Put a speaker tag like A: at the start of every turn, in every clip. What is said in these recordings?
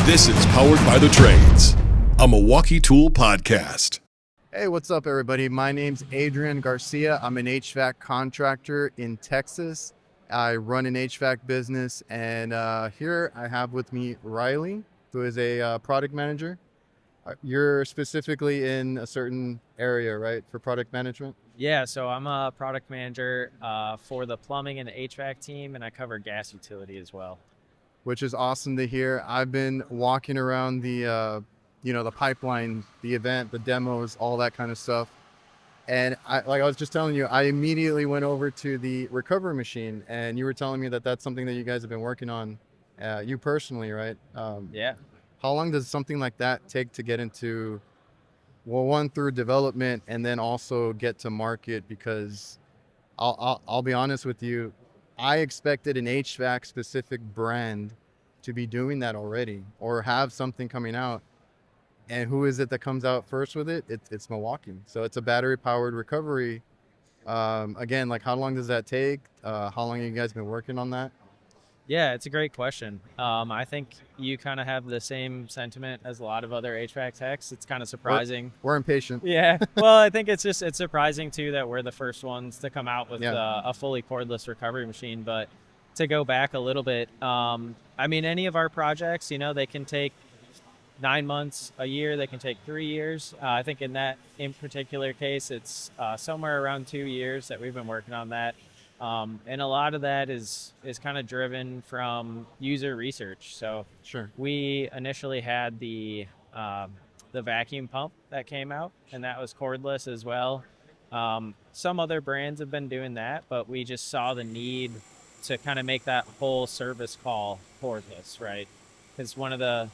A: This is Powered by the Trades, a Milwaukee Tool podcast.
B: Hey, what's up, everybody? My name's Adrian Garcia. I'm an HVAC contractor in Texas. I run an HVAC business, and here I have with me Riley, who is a product manager. You're specifically in a certain area, right, for product management?
C: Yeah, so I'm a product manager for the plumbing and the HVAC team, and I cover gas utility as well.
B: Which is awesome to hear. I've been walking around the pipeline, the event, the demos, all that kind of stuff. And I was just telling you, I immediately went over to the recovery machine, and you were telling me that that's something that you guys have been working on, you personally, right?
C: Yeah.
B: How long does something like that take to get into, well, one, through development, and then also get to market? Because I'll be honest with you, I expected an HVAC specific brand to be doing that already or have something coming out. And who is it that comes out first with it? It's Milwaukee. So it's a battery powered recovery. Again, like, how long does that take? How long have you guys been working on that?
C: Yeah, it's a great question. I think you kind of have the same sentiment as a lot of other HVAC techs. It's kind of surprising.
B: We're impatient.
C: Yeah. Well, I think it's surprising too that we're the first ones to come out with a fully cordless recovery machine. But to go back a little bit, I mean, any of our projects, they can take 9 months, a year. They can take 3 years. I think in particular case, it's somewhere around 2 years that we've been working on that. And a lot of that is kind of driven from user research. So
B: sure,
C: we initially had the vacuum pump that came out, and that was cordless as well. Some other brands have been doing that, but we just saw the need to kind of make that whole service call cordless, right? Because one of the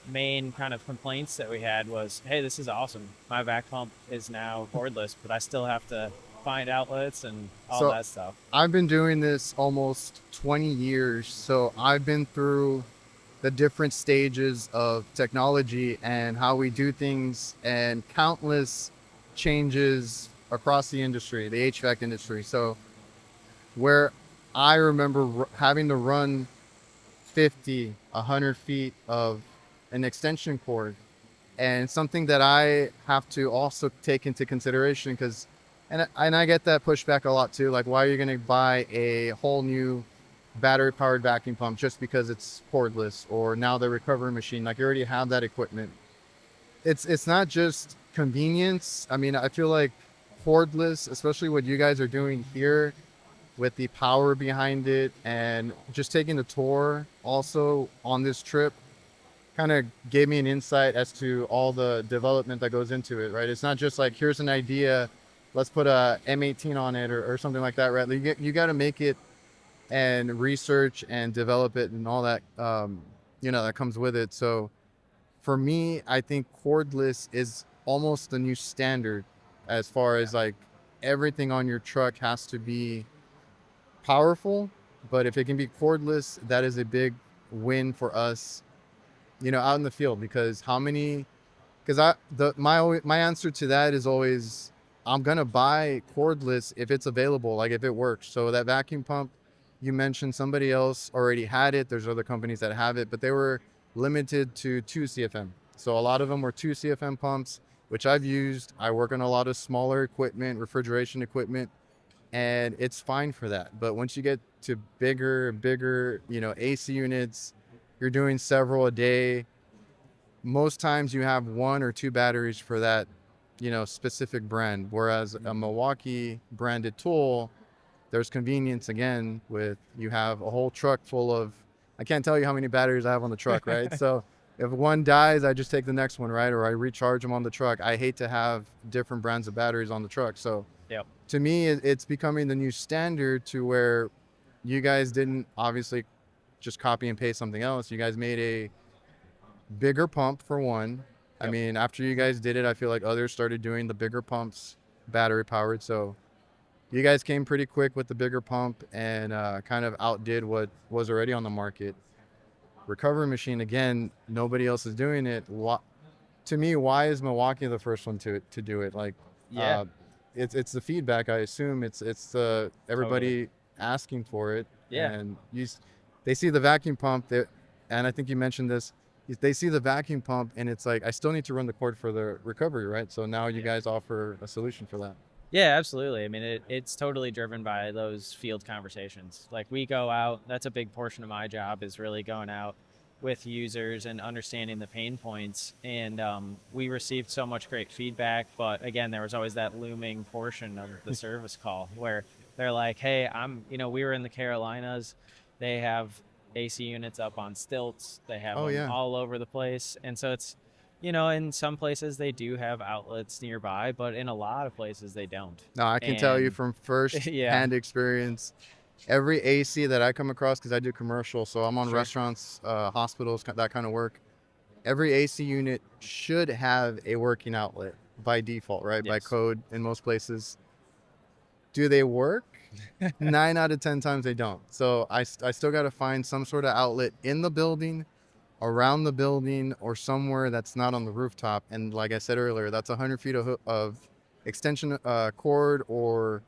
C: main kind of complaints that we had was, hey, this is awesome. My vac pump is now cordless, but I still have to find outlets and all that stuff.
B: I've been doing this almost 20 years, so I've been through the different stages of technology and how we do things, and countless changes across the industry, the HVAC industry. So where I remember having to run 50, 100 feet of an extension cord, and something that I have to also take into consideration, because and I get that pushback a lot too. Like, why are you going to buy a whole new battery powered vacuum pump just because it's cordless? Or now the recovery machine, like, you already have that equipment. It's not just convenience. I mean, I feel like cordless, especially what you guys are doing here with the power behind it, and just taking the tour also on this trip, kind of gave me an insight as to all the development that goes into it, right? It's not just like, here's an idea, let's put a M18 on it or something like that, right? You got to make it and research and develop it and all that, that comes with it. So for me, I think cordless is almost the new standard, as far as like everything on your truck has to be powerful. But if it can be cordless, that is a big win for us, out in the field. Because my answer to that is always, I'm going to buy cordless if it's available, like if it works. So that vacuum pump you mentioned, somebody else already had it. There's other companies that have it, but they were limited to 2 CFM. So a lot of them were 2 CFM pumps, which I've used. I work on a lot of smaller equipment, refrigeration equipment, and it's fine for that. But once you get to bigger, AC units, you're doing several a day. Most times you have 1 or 2 batteries for that specific brand, whereas a Milwaukee branded tool, there's convenience again with, you have a whole truck full of, I can't tell you how many batteries I have on the truck, right? So if one dies, I just take the next one, right? Or I recharge them on the truck. I hate to have different brands of batteries on the truck. So to me, it's becoming the new standard, to where you guys didn't obviously just copy and paste something else. You guys made a bigger pump for one. I mean, after you guys did it, I feel like others started doing the bigger pumps, battery powered. So you guys came pretty quick with the bigger pump and kind of outdid what was already on the market. Recovery machine, again, nobody else is doing it. To me, why is Milwaukee the first one to do it? Like, it's the feedback. I assume it's everybody asking for it.
C: Yeah.
B: And they see the vacuum pump, and I think you mentioned this. they see the vacuum pump and it's like, I still need to run the cord for the recovery, right? So now you guys offer a solution for that.
C: Yeah, absolutely. I mean, it's totally driven by those field conversations. Like we go out, that's a big portion of my job is really going out with users and understanding the pain points. And we received so much great feedback, but again, there was always that looming portion of the service call where they're like, hey, we were in the Carolinas. They have AC units up on stilts. They have them all over the place. And so it's, in some places they do have outlets nearby, but in a lot of places they don't.
B: No, I can tell you from first-hand experience, every AC that I come across, because I do commercial, so I'm on restaurants, hospitals, that kind of work. Every AC unit should have a working outlet by default, right? By code in most places. Do they work? 9 out of 10 times they don't. So I still got to find some sort of outlet in the building, around the building, or somewhere that's not on the rooftop. And like I said earlier, that's 100 feet of extension cord, or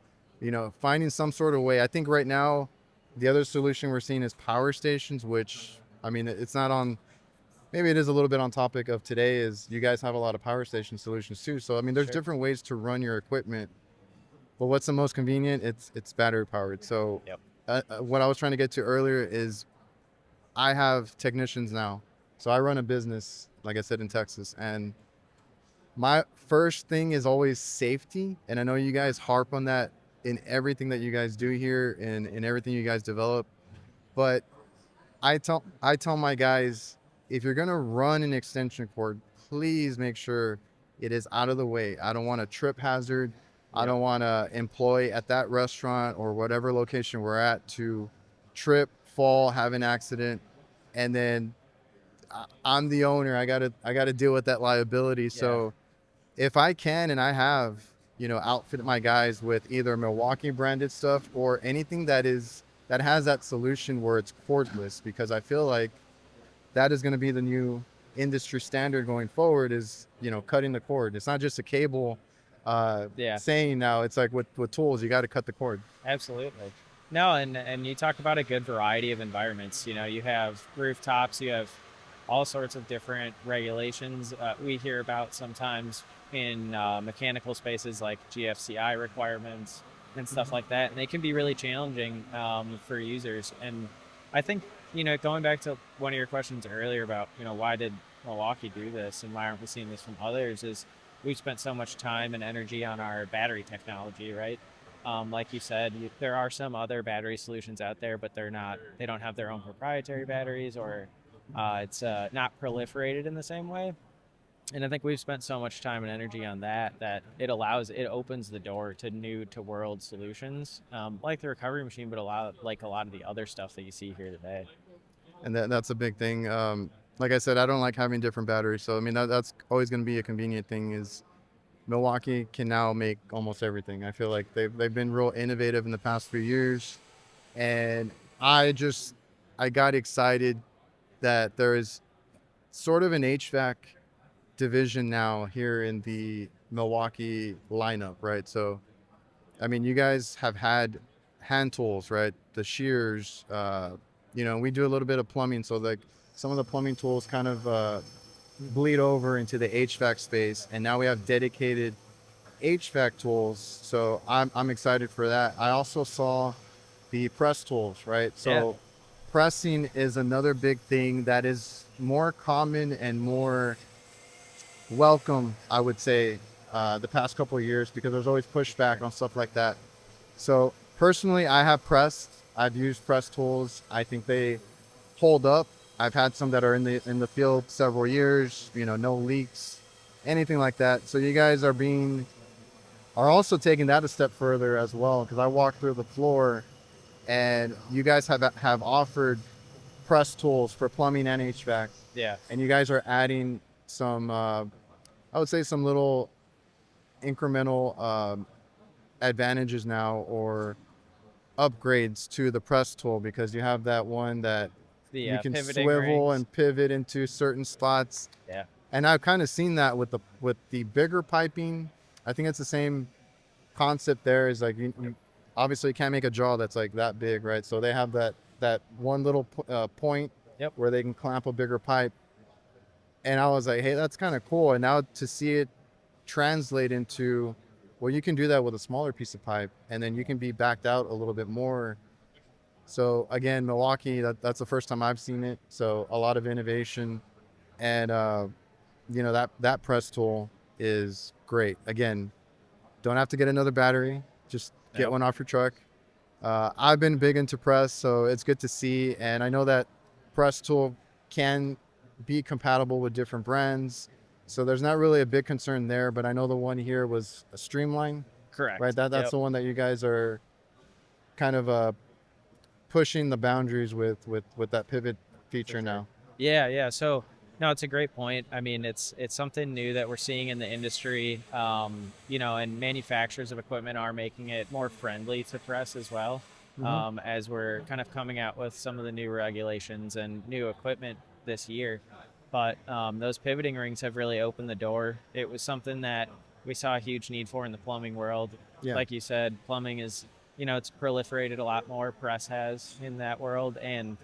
B: finding some sort of way. I think right now the other solution we're seeing is power stations, which, I mean, it's not on, maybe it is a little bit on topic of today, is you guys have a lot of power station solutions too. So I mean, there's different ways to run your equipment, but what's the most convenient? It's battery powered. So what I was trying to get to earlier is, I have technicians now. So I run a business, like I said, in Texas. And my first thing is always safety. And I know you guys harp on that in everything that you guys do here and in everything you guys develop. But I tell my guys, if you're going to run an extension cord, please make sure it is out of the way. I don't want a trip hazard. I don't want to employ at that restaurant or whatever location we're at to trip, fall, have an accident, and then I'm the owner. I gotta deal with that liability. So if I can, and I have, outfitted my guys with either Milwaukee branded stuff or anything that has that solution where it's cordless, because I feel like that is going to be the new industry standard going forward, is cutting the cord. It's not just a cable saying now. It's like with tools, you got to cut the cord.
C: Absolutely. No, and you talk about a good variety of environments. You have rooftops, you have all sorts of different regulations. We hear about sometimes in mechanical spaces like GFCI requirements and stuff like that, and they can be really challenging for users. And I think, going back to one of your questions earlier about, why did Milwaukee do this and why aren't we seeing this from others, is we've spent so much time and energy on our battery technology, right? Like you said, there are some other battery solutions out there, but they don't have their own proprietary batteries, or it's not proliferated in the same way. And I think we've spent so much time and energy on that it opens the door to new to world solutions, like the recovery machine, but a lot of the other stuff that you see here today.
B: And that's a big thing. Like I said, I don't like having different batteries. So I mean, that's always going to be a convenient thing. Is Milwaukee can now make almost everything. I feel like they've been real innovative in the past few years, and I got excited that there is sort of an HVAC division now here in the Milwaukee lineup, right? So, I mean, you guys have had hand tools, right? The shears, we do a little bit of plumbing. So like some of the plumbing tools kind of bleed over into the HVAC space, and now we have dedicated HVAC tools. So I'm excited for that. I also saw the press tools, right? So pressing is another big thing that is more common and more welcome, I would say, the past couple of years, because there's always pushback on stuff like that. So personally, I have pressed. I've used press tools. I think they hold up. I've had some that are in the field several years, no leaks, anything like that. So you guys are also taking that a step further as well, because I walked through the floor and you guys have offered press tools for plumbing and HVAC.
C: Yeah.
B: And you guys are adding some, I would say some little incremental advantages now, or upgrades to the press tool, because you have that one that you can swivel
C: rings
B: and pivot into certain spots.
C: Yeah.
B: And I've kind of seen that with the bigger piping. I think it's the same concept there. Is like you obviously you can't make a jaw that's like that big, right? So they have that one little point where they can clamp a bigger pipe. And I was like, hey, that's kind of cool. And now to see it translate into, well, you can do that with a smaller piece of pipe, and then you can be backed out a little bit more. So again, Milwaukee, that's the first time I've seen it. So a lot of innovation, and that press tool is great. Again, don't have to get another battery, just get one off your truck. I've been big into press, so it's good to see. And I know that press tool can be compatible with different brands, so there's not really a big concern there. But I know the one here was a Streamline,
C: Correct.
B: right? That's the one that you guys are kind of pushing the boundaries with that pivot feature now.
C: Yeah. So no, it's a great point. I mean, it's something new that we're seeing in the industry. And manufacturers of equipment are making it more friendly to press as well. As we're kind of coming out with some of the new regulations and new equipment this year. But those pivoting rings have really opened the door. It was something that we saw a huge need for in the plumbing world.
B: Yeah.
C: Like you said, plumbing is, it's proliferated a lot more. Press has in that world. And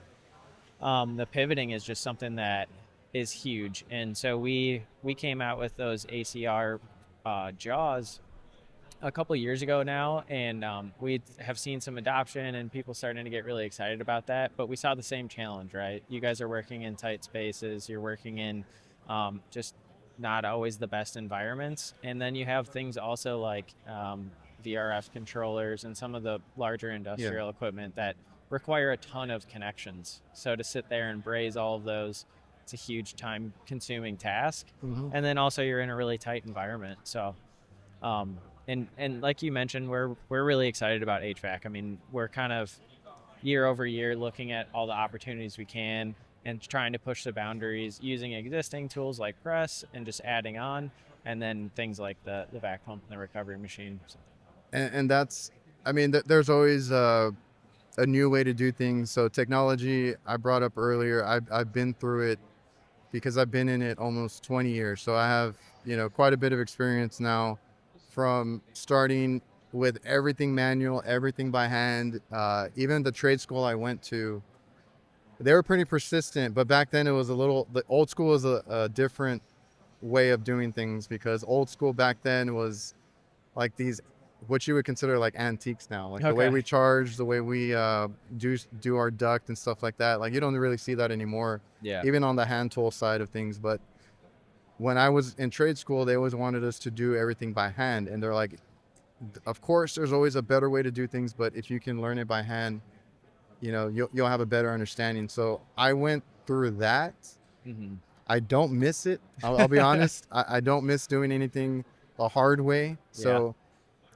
C: the pivoting is just something that is huge. And so we came out with those ACR jaws a couple of years ago now, and we have seen some adoption and people starting to get really excited about that. But we saw the same challenge, right? You guys are working in tight spaces, you're working in just not always the best environments. And then you have things also like VRF controllers and some of the larger industrial equipment that require a ton of connections. So to sit there and braze all of those, it's a huge time consuming task. And then also you're in a really tight environment. So and like you mentioned, we're really excited about HVAC. I mean, we're kind of year over year looking at all the opportunities we can and trying to push the boundaries using existing tools like press and just adding on, and then things like the vac pump and the recovery machine.
B: And that's, I mean, there's always a new way to do things. So technology, I brought up earlier, I've been through it because I've been in it almost 20 years. So I have, quite a bit of experience now, from starting with everything manual, everything by hand. Even the trade school I went to, they were pretty persistent, but back then the old school was a different way of doing things, because old school back then was like these, what you would consider like antiques now, like the way we charge, the way we do our duct and stuff like that. Like you don't really see that anymore, even on the hand tool side of things. But when I was in trade school, they always wanted us to do everything by hand. And they're like, of course, there's always a better way to do things, but if you can learn it by hand, you'll have a better understanding. So I went through that. I don't miss it. I'll be honest. I don't miss doing anything the hard way. So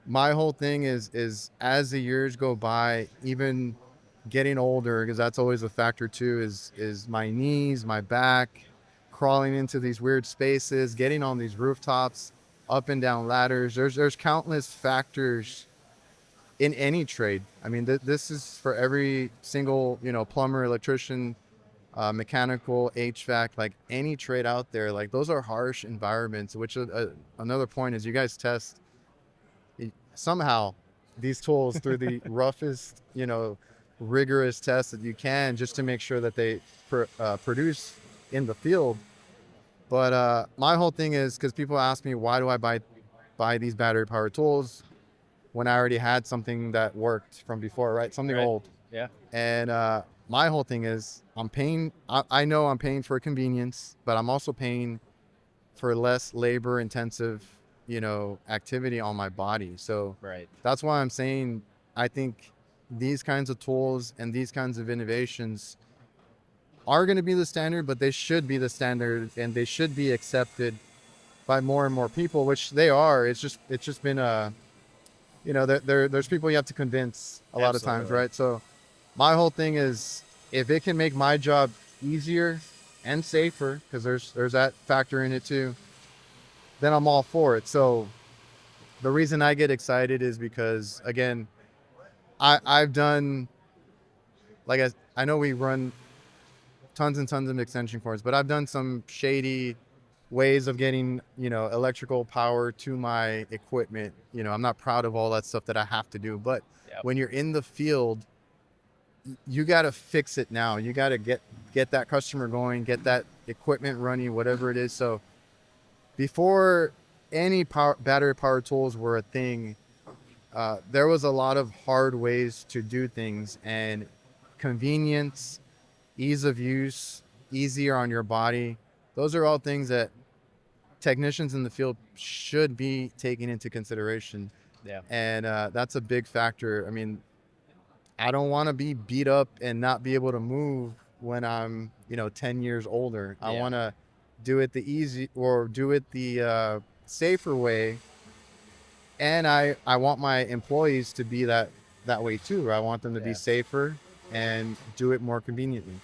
B: my whole thing is as the years go by, even getting older, because that's always a factor too, is my knees, my back, crawling into these weird spaces, getting on these rooftops, up and down ladders. There's countless factors in any trade. I mean, this is for every single, plumber, electrician, mechanical, HVAC, like any trade out there. Like those are harsh environments, which another point is you guys test somehow these tools through the roughest, rigorous tests that you can, just to make sure that they produce in the field. But my whole thing is, because people ask me, why do I buy these battery powered tools when I already had something that worked from before, right? Something old.
C: Yeah.
B: And my whole thing is, I know I'm paying for convenience, but I'm also paying for less labor intensive, activity on my body. So that's why I'm saying, I think these kinds of tools and these kinds of innovations are going to be the standard, but they should be the standard, and they should be accepted by more and more people, which they are. It's just been there's people you have to convince a lot of times, right? So my whole thing is, if it can make my job easier and safer, because there's that factor in it too, then I'm all for it. So the reason I get excited is because, again, I've done, like, I know we run tons and tons of extension cords, but I've done some shady ways of getting, electrical power to my equipment. I'm not proud of all that stuff that I have to do, but when you're in the field, you got to fix it now. You got to get that customer going, get that equipment running, whatever it is. So before any battery powered tools were a thing, there was a lot of hard ways to do things, and convenience, ease of use, easier on your body. Those are all things that technicians in the field should be taking into consideration.
C: Yeah.
B: And that's a big factor. I mean, I don't want to be beat up and not be able to move when I'm, 10 years older. I want to do it the easy or do it the safer way. And I want my employees to be that way too. I want them to be safer and do it more conveniently.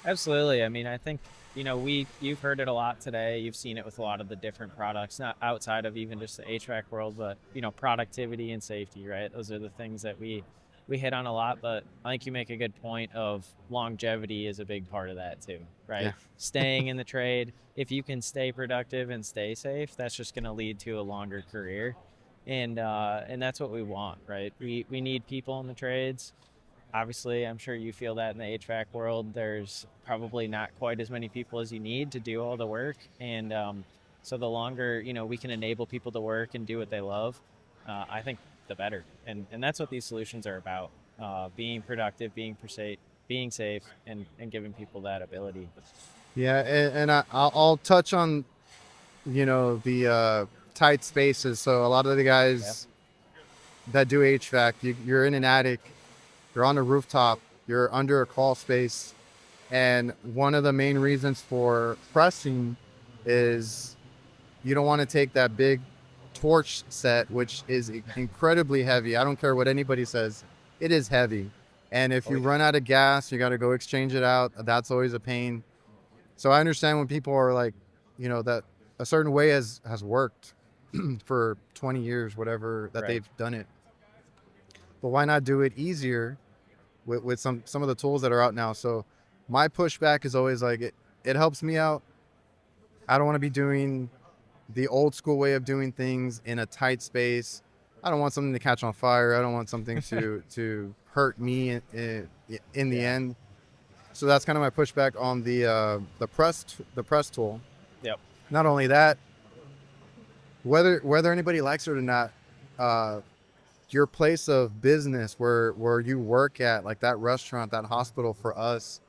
C: Absolutely. I mean, I think, you've heard it a lot today. You've seen it with a lot of the different products, not outside of even just the HVAC world, but, productivity and safety, right? Those are the things that we hit on a lot, but I think you make a good point of longevity is a big part of that too, right?
B: Yeah.
C: Staying in the trade. If you can stay productive and stay safe, that's just going to lead to a longer career. And that's what we want, right? We need people in the trades. Obviously, I'm sure you feel that in the HVAC world, there's probably not quite as many people as you need to do all the work. And so the longer, we can enable people to work and do what they love, I think the better. And that's what these solutions are about, being productive, being safe, and giving people that ability.
B: Yeah, and I'll touch on, the tight spaces. So a lot of the guys that do HVAC, you're in an attic, you're on a rooftop, you're under a crawl space. And one of the main reasons for pressing is you don't want to take that big torch set, which is incredibly heavy. I don't care what anybody says, it is heavy. And if you run out of gas, you got to go exchange it out. That's always a pain. So I understand when people are like, that a certain way has worked for 20 years, whatever, that they've done it. But why not do it easier with some of the tools that are out now? So my pushback is always like, it helps me out. I don't want to be doing the old school way of doing things in a tight space. I don't want something to catch on fire. I don't want something to hurt me in the end. So that's kind of my pushback on the press tool.
C: Yep.
B: Not only that, whether anybody likes it or not, your place of business where you work at, like that restaurant, that hospital, for us,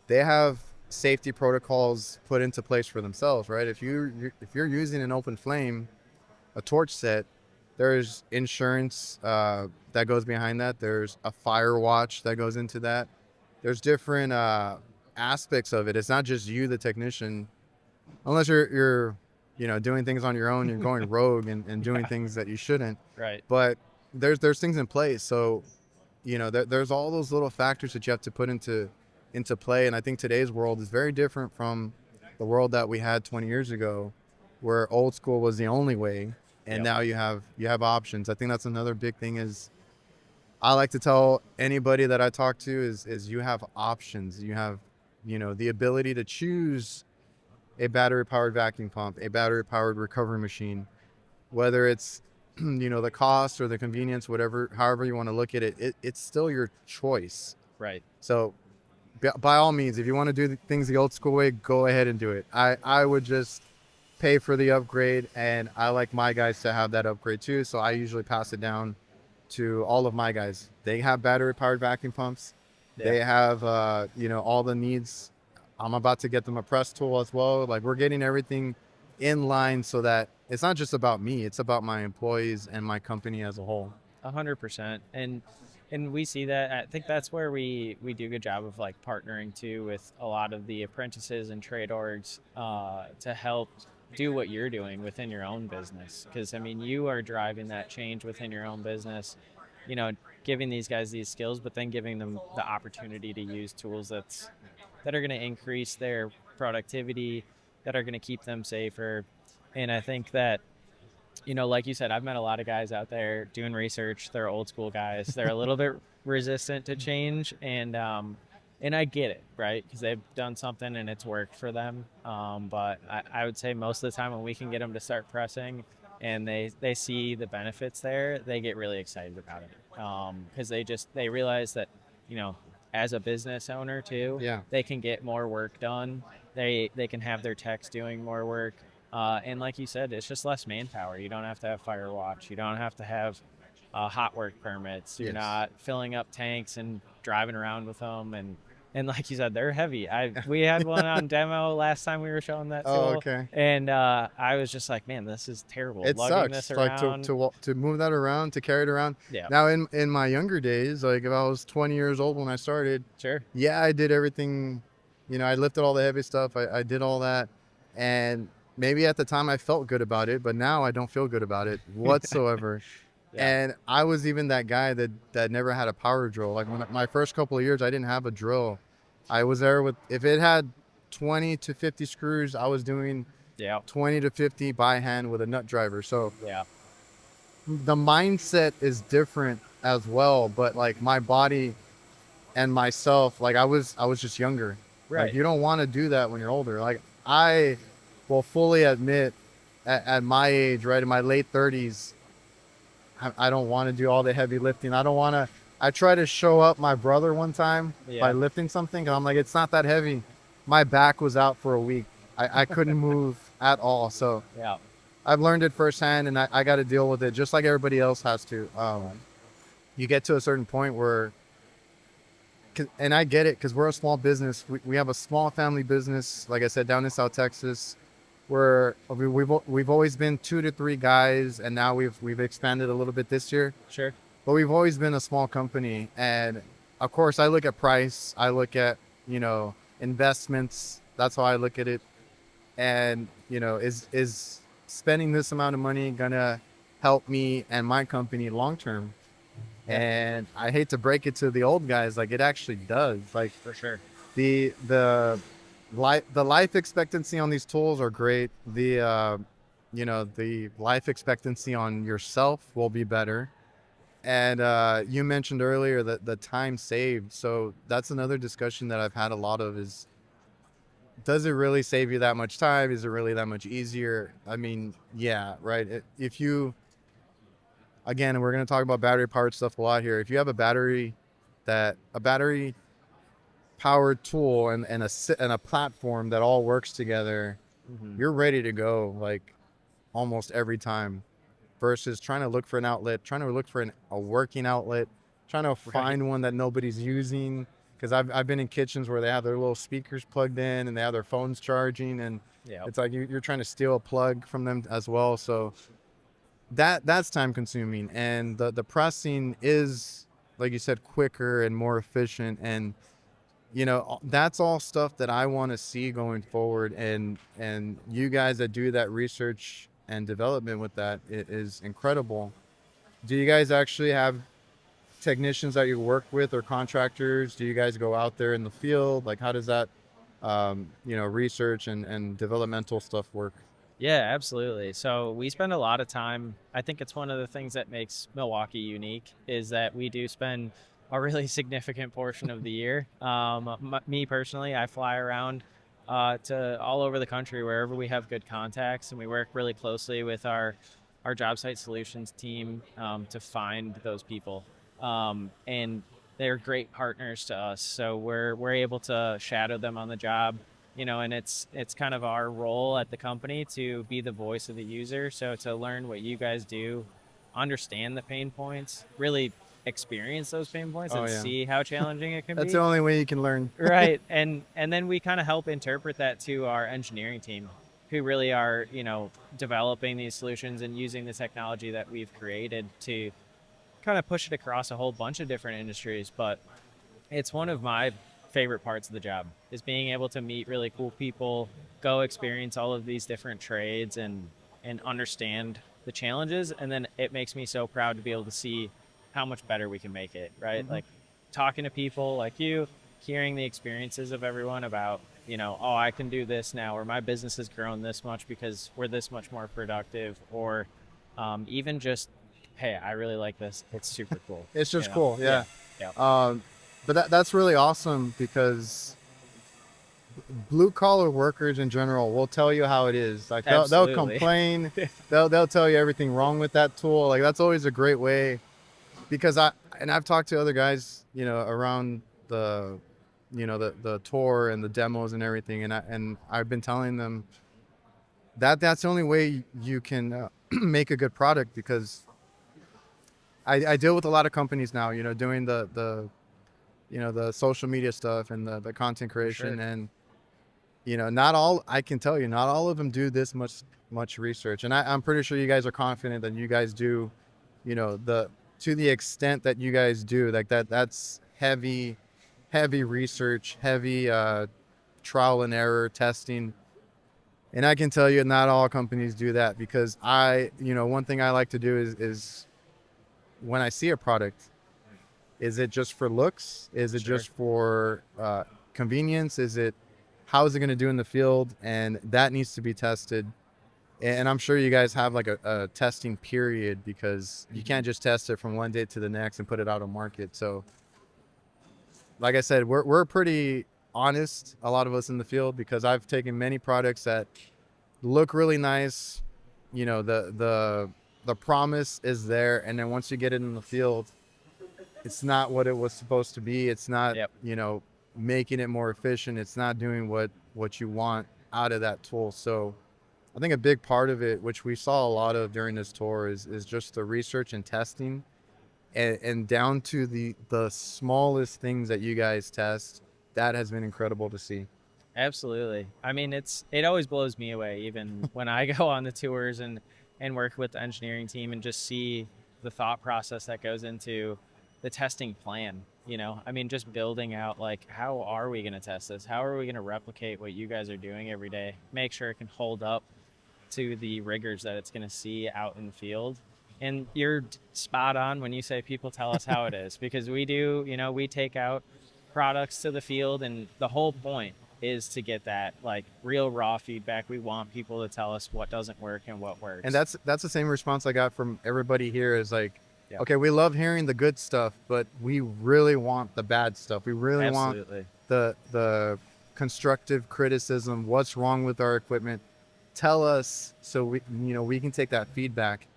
B: they have safety protocols put into place for themselves, right? If you're using an open flame, a torch set, there's insurance that goes behind that. There's a fire watch that goes into that. There's different aspects of it. It's not just you, the technician, unless you're doing things on your own. You're going rogue and doing things that you shouldn't.
C: Right.
B: But there's things in place. So there's all those little factors that you have to put into play. And I think today's world is very different from the world that we had 20 years ago, where old school was the only way, and now you have options. I think that's another big thing. Is I like to tell anybody that I talk to is you have options. You have the ability to choose a battery powered vacuum pump, a battery powered recovery machine, whether it's the cost or the convenience, however you want to look at it, it's still your choice.
C: Right.
B: So by all means, if you want to do things the old school way, go ahead and do it. I would just pay for the upgrade, and I like my guys to have that upgrade too. So I usually pass it down to all of my guys. They have battery powered vacuum pumps. Yeah. They have, all the needs. I'm about to get them a press tool as well. Like, we're getting everything in line so that it's not just about me, it's about my employees and my company as a whole.
C: 100%. And we see that. I think that's where we do a good job of like partnering too with a lot of the apprentices and trade orgs to help do what you're doing within your own business. Because I mean, you are driving that change within your own business, giving these guys these skills, but then giving them the opportunity to use tools that are going to increase their productivity, that are going to keep them safer. And I think that, like you said, I've met a lot of guys out there doing research. They're old school guys. They're a little bit resistant to change, and I get it, right? Because they've done something and it's worked for them. But I would say most of the time when we can get them to start pressing and they see the benefits there, they get really excited about it. Because they realize that, as a business owner too.
B: Yeah.
C: They can get more work done. They can have their techs doing more work. And like you said, it's just less manpower. You don't have to have fire watch. You don't have to have hot work permits. You're
B: Yes.
C: not filling up tanks and driving around with them. And like you said, they're heavy. We had one on demo last time we were showing that tool.
B: Oh, okay.
C: And I was just like, man, this is terrible.
B: It
C: lugging
B: sucks,
C: this
B: like
C: around.
B: to move that around, to carry it around.
C: Yeah.
B: Now, in my younger days, like if I was 20 years old when I started,
C: Sure.
B: yeah, I did everything. I lifted all the heavy stuff. I did all that, and maybe at the time I felt good about it, but now I don't feel good about it whatsoever.
C: Yeah.
B: And I was even that guy that never had a power drill. Like when my first couple of years, I didn't have a drill. I was there with, if it had 20 to 50 screws, I was doing 20 to 50 by hand with a nut driver. So
C: Yeah.
B: the mindset is different as well, but like my body and myself, like I was just younger.
C: Right.
B: Like you don't want to do that when you're older. Like I will fully admit at my age, right, in my late 30s, I don't want to do all the heavy lifting. I try to show up my brother one time by lifting something, and I'm like, it's not that heavy. My back was out for a week. I couldn't move at all. So
C: Yeah.
B: I've learned it firsthand, and I got to deal with it just like everybody else has to. You get to a certain point where, and I get it, because we're a small business. We have a small family business, like I said, down in South Texas, where we've always been 2 to 3 guys, and now we've expanded a little bit this year.
C: Sure.
B: But we've always been a small company, and of course I look at price, I look at investments. That's how I look at it. And is spending this amount of money gonna help me and my company long term? And I hate to break it to the old guys, like it actually does. Like
C: For sure.
B: the life expectancy on these tools are great. The life expectancy on yourself will be better. And you mentioned earlier that the time saved. So that's another discussion that I've had a lot of is, does it really save you that much time? Is it really that much easier? I mean, yeah, right. If you, again, we're going to talk about battery powered stuff a lot here. If you have a battery powered tool and a platform that all works together, you're ready to go like almost every time, versus trying to look for an outlet, trying to look for a working outlet, trying to find one that nobody's using. Because I've been in kitchens where they have their little speakers plugged in and they have their phones charging, and it's like you're trying to steal a plug from them as well. So that's time consuming, and the pressing is, like you said, quicker and more efficient. And that's all stuff that I want to see going forward. And you guys that do that research and development with that, it is incredible. Do you guys actually have technicians that you work with, or contractors? Do you guys go out there in the field? Like how does that research and developmental stuff work?
C: Yeah, absolutely. So we spend a lot of time. I think it's one of the things that makes Milwaukee unique is that we do spend a really significant portion of the year. Me personally, I fly around to all over the country wherever we have good contacts, and we work really closely with our job site solutions team to find those people. And they're great partners to us. So we're able to shadow them on the job, and it's kind of our role at the company to be the voice of the user. So to learn what you guys do, understand the pain points, really experience those pain points and see how challenging it can be.
B: That's the only way you can learn.
C: Right. And then we kind of help interpret that to our engineering team, who really are, developing these solutions and using the technology that we've created to kind of push it across a whole bunch of different industries. But it's one of my favorite parts of the job is being able to meet really cool people, go experience all of these different trades and understand the challenges. And then it makes me so proud to be able to see how much better we can make it, right? Like talking to people like you, hearing the experiences of everyone about, oh, I can do this now, or my business has grown this much because we're this much more productive, or even just, hey, I really like this. It's super cool.
B: It's just cool. Yeah.
C: Yeah.
B: But that's really awesome, because blue collar workers in general will tell you how it is. Like they'll complain. they'll tell you everything wrong with that tool. Like that's always a great way, because I've talked to other guys, around the tour and the demos and everything, and I've been telling them that that's the only way you can make a good product, because I deal with a lot of companies now, doing the social media stuff and the content creation.
C: Sure.
B: And not all, I can tell you, not all of them do this much research. And I'm pretty sure you guys are confident that you guys do, to the extent that you guys do, like that's heavy research, heavy trial and error testing. And I can tell you not all companies do that, because one thing I like to do is when I see a product, is it just for looks? Is it
C: Sure.
B: just for convenience? How is it going to do in the field? And that needs to be tested. And I'm sure you guys have like a testing period, because you can't just test it from one day to the next and put it out on market. So like I said, we're pretty honest, a lot of us in the field, because I've taken many products that look really nice. The promise is there, and then once you get it in the field, it's not what it was supposed to be. It's not,
C: Yep.
B: Making it more efficient. It's not doing what you want out of that tool. So I think a big part of it, which we saw a lot of during this tour, is just the research and testing, and down to the smallest things that you guys test. That has been incredible to see.
C: Absolutely. I mean, it always blows me away, even when I go on the tours and work with the engineering team and just see the thought process that goes into the testing plan. I mean, just building out, like, how are we going to test this? How are we going to replicate what you guys are doing every day? Make sure it can hold up to the rigors that it's going to see out in the field. And you're spot on when you say people tell us how it is, because we do, we take out products to the field, and the whole point is to get that like real raw feedback. We want people to tell us what doesn't work and what works.
B: And that's the same response I got from everybody here, is like,
C: Yep.
B: okay, we love hearing the good stuff, but we really want the bad stuff. We really
C: Absolutely.
B: want the constructive criticism. What's wrong with our equipment? Tell us, so we can take that feedback.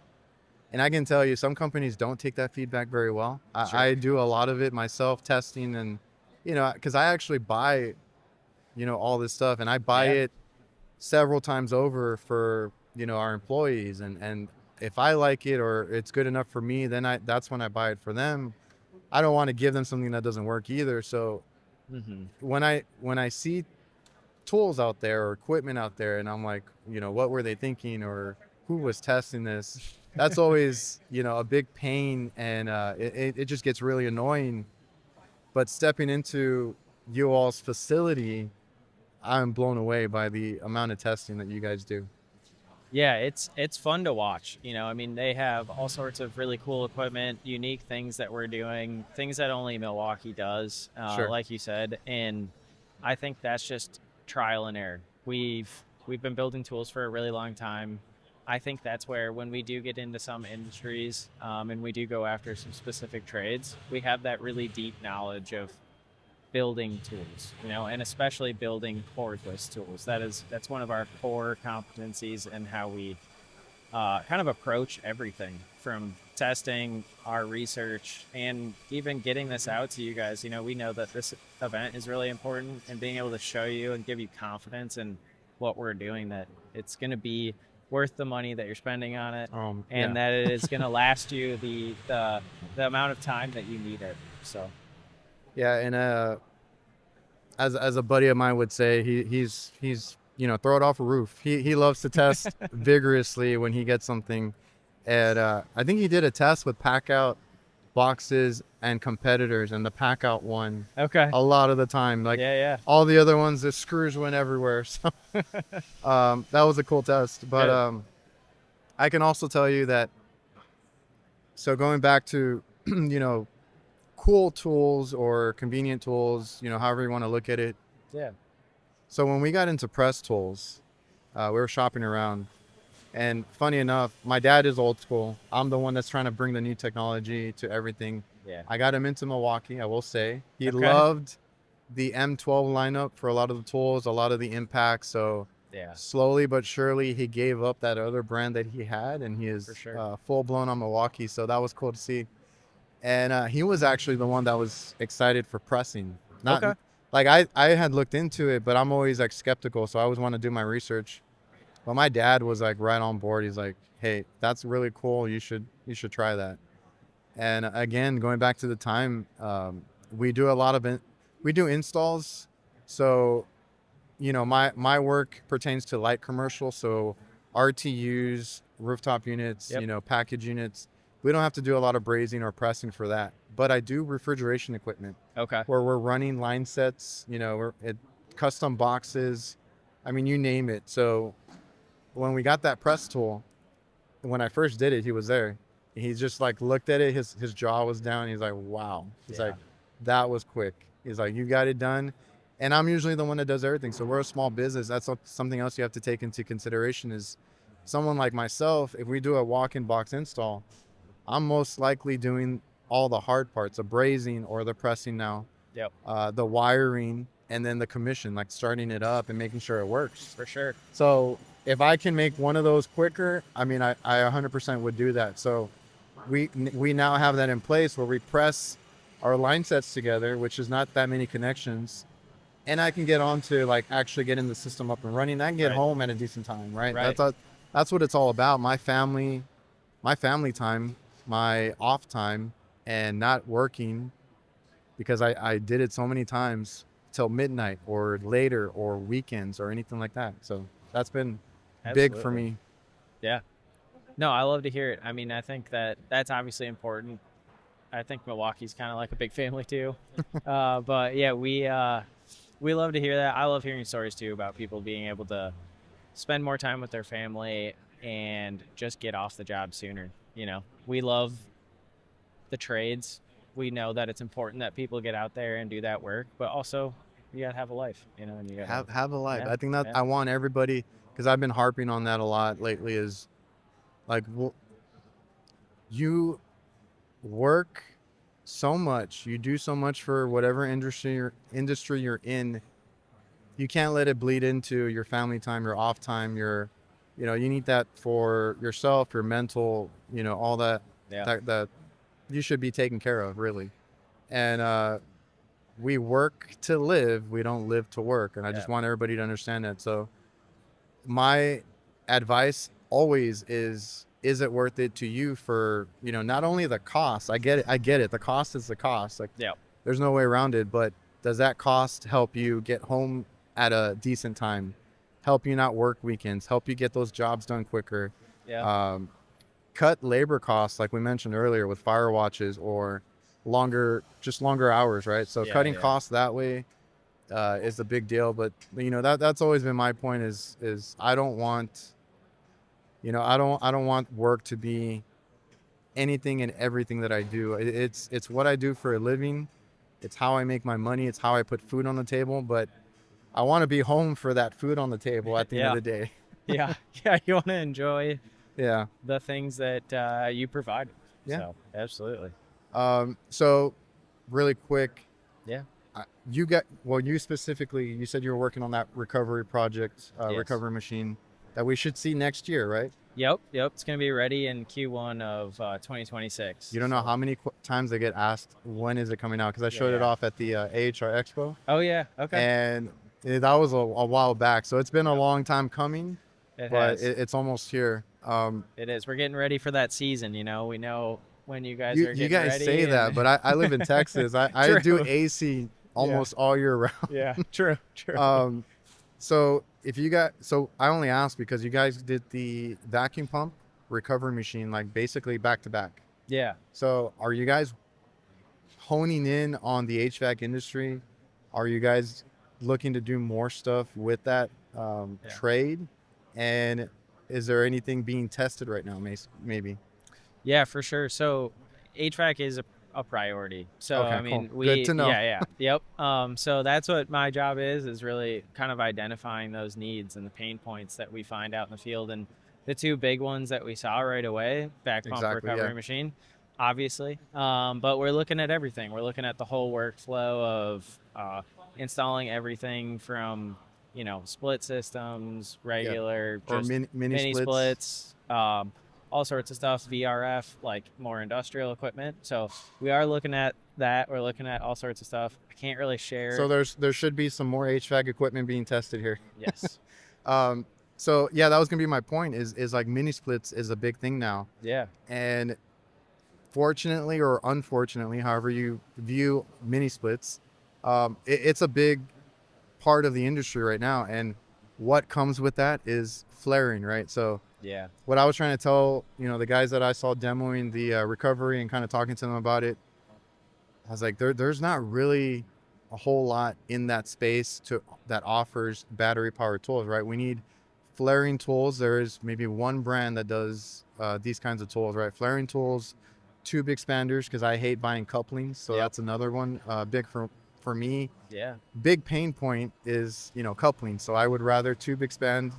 B: And I can tell you, some companies don't take that feedback very well.
C: Sure.
B: I do a lot of it myself, testing, and because I actually buy all this stuff, and I buy
C: Yeah.
B: it several times over for our employees, and if I like it or it's good enough for me, then that's when I buy it for them. I don't want to give them something that doesn't work either. So
C: Mm-hmm.
B: when I see tools out there or equipment out there, and I'm like, what were they thinking, or who was testing this? That's always a big pain, and it just gets really annoying. But stepping into you all's facility, I'm blown away by the amount of testing that you guys do.
C: Yeah, it's fun to watch. I mean, they have all sorts of really cool equipment, unique things that we're doing, things that only Milwaukee does,
B: Sure.
C: like you said. And I think that's just trial and error. We've been building tools for a really long time. I think that's where, when we do get into some industries, and we do go after some specific trades, we have that really deep knowledge of building tools, and especially building cordless tools. That's one of our core competencies, and how we kind of approach everything, from testing, our research, and even getting this out to you guys. We know that this event is really important, and being able to show you and give you confidence in what we're doing, that it's going to be worth the money that you're spending on it, and that it is going to last you the amount of time that you need it. So
B: Yeah, and as a buddy of mine would say, he's throw it off a roof. He loves to test vigorously when he gets something, and I think he did a test with pack out boxes and competitors, and the pack out one
C: okay,
B: a lot of the time. Like,
C: yeah,
B: all the other ones, the screws went everywhere. So that was a cool test. But
C: Good.
B: I can also tell you that. So going back to cool tools or convenient tools, however you want to look at it.
C: yeah,
B: So when we got into press tools, we were shopping around, and funny enough, my dad is old school. I'm the one that's trying to bring the new technology to everything.
C: yeah.
B: I got him into Milwaukee, I will say. He
C: Okay.
B: loved the M12 lineup for a lot of the tools, a lot of the impacts. So
C: Yeah.
B: slowly but surely, he gave up that other brand that he had, and he is
C: For sure.
B: full blown on Milwaukee. So that was cool to see. And he was actually the one that was excited for pressing. Not
C: Okay.
B: like I had looked into it, but I'm always like skeptical, so I always want to do my research. But my dad was like right on board. He's like, "Hey, that's really cool. You should try that." And again, going back to the time, we do a lot of we do installs. So, my work pertains to light commercial. So RTUs, rooftop units,
C: Yep.
B: package units. We don't have to do a lot of brazing or pressing for that. But I do refrigeration equipment
C: Okay.
B: where we're running line sets, custom boxes. I mean, you name it. So when we got that press tool, when I first did it, he was there. He just like looked at it. His jaw was down. He's like, wow. He's
C: Yeah.
B: like, that was quick. He's like, you got it done. And I'm usually the one that does everything. So we're a small business. That's something else you have to take into consideration is someone like myself, if we do a walk-in box install, I'm most likely doing all the hard parts, the brazing or the pressing now,
C: Yep.
B: the wiring, and then the commission, like starting it up and making sure it works.
C: For sure.
B: So if I can make one of those quicker, I mean, I 100% would do that. So we now have that in place where we press our line sets together, which is not that many connections, and I can get on to like actually getting the system up and running. I can get
C: Right.
B: home at a decent time, right?
C: Right.
B: That's what it's all about. My family time, my off time, and not working because I did it so many times till midnight or later or weekends or anything like that. So that's been big for
C: Absolutely.
B: me.
C: Yeah. No, I love to hear it. I mean, I think that's obviously important. I think Milwaukee's kind of like a big family too. But yeah, we love to hear that. I love hearing stories too about people being able to spend more time with their family and just get off the job sooner. We love the trades. We know that it's important that people get out there and do that work, but also you gotta have a life, and you gotta
B: Have a life.
C: Yeah,
B: I think that
C: yeah.
B: I want everybody, because I've been harping on that a lot lately, is like, well, you work so much, you do so much for whatever industry you're in. You can't let it bleed into your family time, your off time, you need that for yourself, your mental, all that,
C: Yeah.
B: that you should be taken care of, really. And we work to live, we don't live to work. And I just
C: Yeah.
B: want everybody to understand that. So my advice always is it worth it to you for, not only the cost, I get it. The cost is the cost. Like,
C: Yeah.
B: there's no way around it, but does that cost help you get home at a decent time, help you not work weekends, help you get those jobs done quicker,
C: Yeah.
B: cut labor costs, like we mentioned earlier with fire watches, or longer hours, right? So
C: Yeah,
B: cutting
C: yeah.
B: costs that way is a big deal. But that's always been my point is I don't want, I don't want work to be anything and everything that I do. It's what I do for a living. It's how I make my money. It's how I put food on the table. But I want to be home for that food on the table at the end
C: Yeah.
B: of the day.
C: Yeah. Yeah. You want to enjoy
B: Yeah.
C: the things that you provide.
B: Yeah.
C: So absolutely.
B: So really quick,
C: Yeah.
B: you specifically, you said you were working on that recovery project,
C: Yes.
B: recovery machine that we should see next year, right?
C: Yep. It's gonna be ready in Q1 of 2026.
B: You don't know
C: So-
B: how many times they get asked, when is it coming out? Because I showed it
C: Yeah.
B: off at the AHR Expo.
C: Oh yeah. Okay.
B: And that was a while back. So it's been a long time coming,
C: It
B: but
C: has.
B: it's almost here.
C: It is. We're getting ready for that season. We know when you guys are
B: You
C: getting
B: guys
C: ready.
B: say that,
C: and-
B: but I live in Texas. I do
C: True.
B: AC almost all year round.
C: Yeah. True.
B: So so I only asked because you guys did the vacuum pump recovery machine, like basically back to back.
C: Yeah.
B: So are you guys honing in on the HVAC industry? Are you guys looking to do more stuff with that trade? And is there anything being tested right now, maybe?
C: Yeah, for sure. So HVAC is a priority. So
B: Okay,
C: I mean,
B: cool. Good to know.
C: Yeah. Yep. So that's what my job is really kind of identifying those needs and the pain points that we find out in the field. And the two big ones that we saw right away, back pump
B: Exactly,
C: recovery
B: yeah.
C: machine, obviously. But we're looking at everything. We're looking at the whole workflow of installing everything from, split systems, regular,
B: Or
C: just
B: mini
C: mini splits, all sorts of stuff, VRF, like more industrial equipment. So we are looking at that. We're looking at all sorts of stuff. I can't really share.
B: So there should be some more HVAC equipment being tested here.
C: Yes.
B: So yeah, that was gonna be my point. Is like mini splits is a big thing now.
C: Yeah.
B: And fortunately or unfortunately, however you view mini splits, it's a big part of the industry right now. And what comes with that is flaring, right? So
C: Yeah.
B: what I was trying to tell, the guys that I saw demoing the recovery and kind of talking to them about it, I was like, there's not really a whole lot in that space that offers battery powered tools, right? We need flaring tools. There is maybe one brand that does these kinds of tools, right? Flaring tools, tube expanders, because I hate buying couplings. So that's another one big for me.
C: Yeah.
B: Big pain point is, coupling. So I would rather tube expand,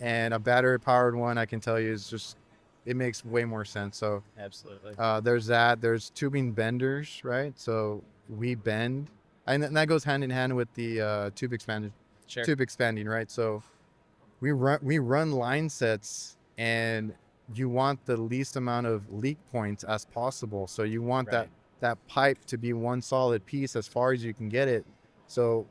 B: and a battery powered one, I can tell you, is just, it makes way more sense. So
C: Absolutely.
B: there's that. There's tubing benders, right? So we bend, and that goes hand in hand with the tube expanding, right? So we run line sets, and you want the least amount of leak points as possible. So you want that pipe to be one solid piece as far as you can get it. So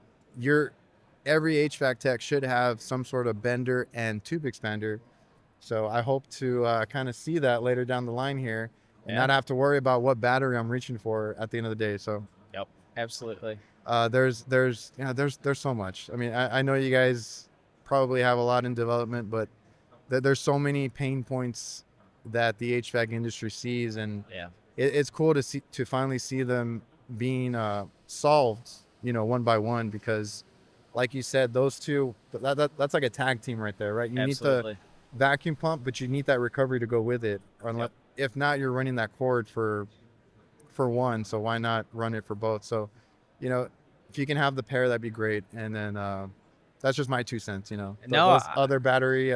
B: every HVAC tech should have some sort of bender and tube expander. So I hope to kind of see that later down the line here, and not have to worry about what battery I'm reaching for at the end of the day. So
C: Yep. Absolutely.
B: there's so much. I mean, I know you guys probably have a lot in development, but there's so many pain points that the HVAC industry sees, and it's cool to finally see them being solved, one by one, because like you said, those two, that's like a tag team right there, right? You
C: Absolutely.
B: need the vacuum pump, but you need that recovery to go with it. If not, you're running that cord for one, so why not run it for both? So, if you can have the pair, that'd be great. And then that's just my 2 cents, those other battery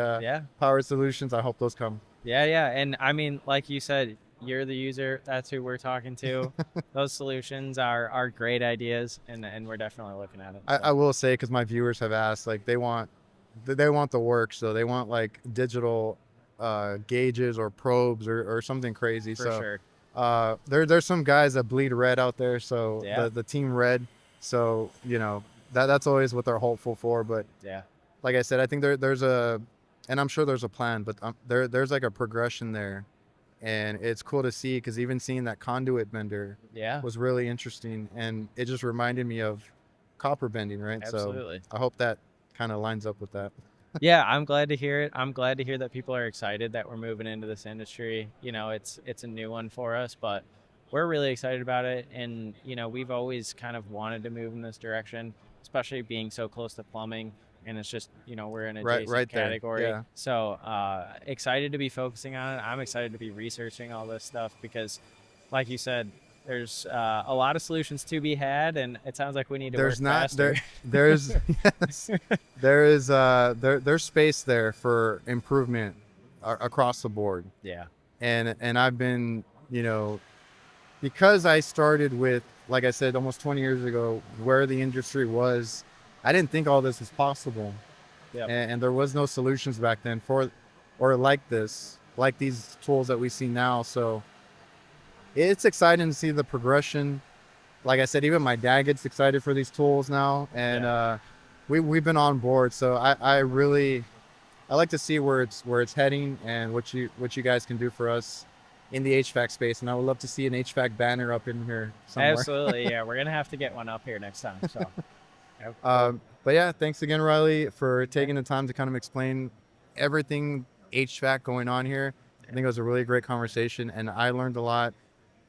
B: powered solutions, I hope those come.
C: Yeah. And I mean, like you said, you're the user. That's who we're talking to. Those solutions are great ideas, and we're definitely looking at it. So.
B: I will say, because my viewers have asked, like they want the work, so they want like digital gauges or probes or something crazy.
C: For
B: sure. There's some guys that bleed red out there, so the team red. So that's always what they're hopeful for. But like I said, I think there's and I'm sure there's a plan, but there's like a progression there. And it's cool to see, because even seeing that conduit bender was really interesting. And it just reminded me of copper bending, right?
C: Absolutely.
B: So I hope that kind of lines up with that.
C: Yeah, I'm glad to hear it. I'm glad to hear that people are excited that we're moving into this industry. It's a new one for us, but we're really excited about it. And, we've always kind of wanted to move in this direction, especially being so close to plumbing. And it's just, we're in a adjacent category.
B: Yeah.
C: So excited to be focusing on it. I'm excited to be researching all this stuff because, like you said, there's a lot of solutions to be had, and it sounds like we need to work faster.
B: There's there's space there for improvement across the board.
C: Yeah.
B: And I've been, because I started with, like I said, almost 20 years ago, where the industry was, I didn't think all this was possible.
C: Yep.
B: And there was no solutions back then like these tools that we see now. So it's exciting to see the progression. Like I said, even my dad gets excited for these tools now, and we've been on board. So I like to see where it's heading and what you guys can do for us in the HVAC space. And I would love to see an HVAC banner up in here somewhere.
C: Absolutely, yeah. We're gonna have to get one up here next time. So.
B: But yeah, thanks again, Riley, for taking the time to kind of explain everything HVAC going on here. I think it was a really great conversation, and I learned a lot.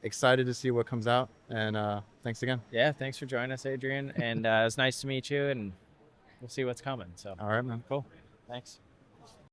B: Excited to see what comes out, and thanks again.
C: Yeah, thanks for joining us, Adrian, and it was nice to meet you, and we'll see what's coming. So,
B: all right, man.
C: Cool. Thanks.